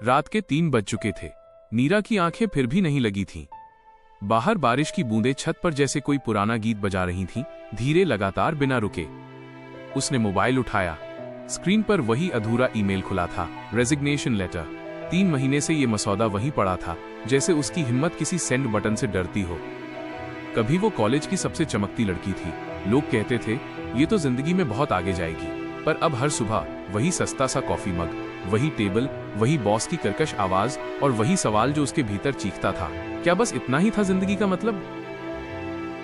रात के 3 बज चुके थे। नीरा की आंखें फिर भी नहीं लगी थीं। बाहर बारिश की बूंदें छत पर जैसे कोई पुराना गीत बजा रही थीं, धीरे, लगातार, बिना रुके। उसने मोबाइल उठाया। स्क्रीन पर वही अधूरा ईमेल खुला था, रेजिग्नेशन लेटर। 3 महीने से ये मसौदा वहीं पड़ा था, जैसे उसकी हिम्मत किसी सेंड बटन से डरती हो। कभी वो कॉलेज की सबसे चमकती लड़की थी। लोग कहते थे ये तो जिंदगी में बहुत आगे जाएगी, पर अब हर सुबह वही सस्ता सा कॉफी मग, वही टेबल, वही बॉस की कर्कश आवाज और वही सवाल जो उसके भीतर चीखता था, क्या बस इतना ही था जिंदगी का मतलब?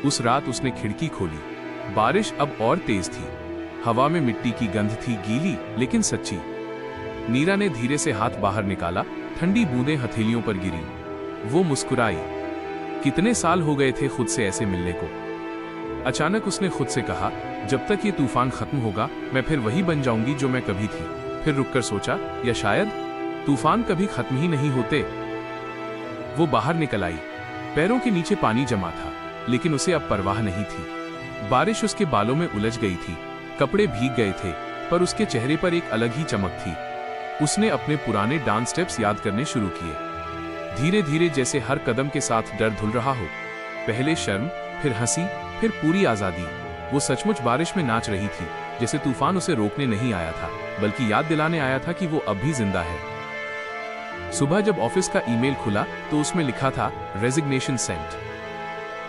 उस रात उसने खिड़की खोली। बारिश अब और तेज थी। हवा में मिट्टी की गंध थी, गीली लेकिन सच्ची। नीरा ने धीरे से हाथ बाहर निकाला। ठंडी बूंदें हथेलियों पर गिरी। वो मुस्कुराई। कितने साल हो गए थे खुद से ऐसे मिलने को। अचानक उसने खुद से कहा, जब तक ये तूफान खत्म होगा मैं फिर वही बन जाऊंगी जो मैं कभी थी। फिर रुककर सोचा, या शायद तूफान कभी खत्म ही नहीं होते। वो बाहर निकल आई। पैरों के नीचे पानी जमा था, लेकिन उसे अब परवाह नहीं थी। बारिश उसके बालों में उलझ गई थी, कपड़े भीग गए थे, पर उसके चेहरे पर एक अलग ही चमक थी। उसने अपने पुराने डांस स्टेप्स याद करने शुरू किए। धीरे धीरे, जैसे हर कदम के साथ डर धुल रहा हो। पहले शर्म, फिर हंसी, फिर पूरी आजादी। वो सचमुच बारिश में नाच रही थी, जैसे तूफान उसे रोकने नहीं आया था, बल्कि याद दिलाने आया था कि वो अब भी जिंदा है। सुबह जब ऑफिस का ईमेल खुला तो उसमें लिखा था, resignation sent.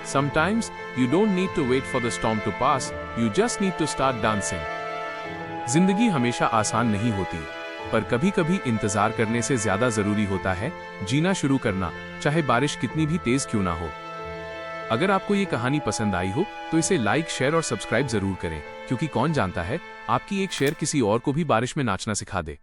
Sometimes you don't need to wait for the storm to pass, you just need to start dancing. जिंदगी हमेशा आसान नहीं होती, पर कभी कभी इंतजार करने से ज्यादा जरूरी होता है जीना शुरू करना, चाहे बारिश कितनी भी तेज क्यों ना हो। अगर आपको ये कहानी पसंद आई हो तो इसे लाइक, शेयर और सब्सक्राइब जरूर करें, क्योंकि कौन जानता है आपकी एक शेयर किसी और को भी बारिश में नाचना सिखा दे।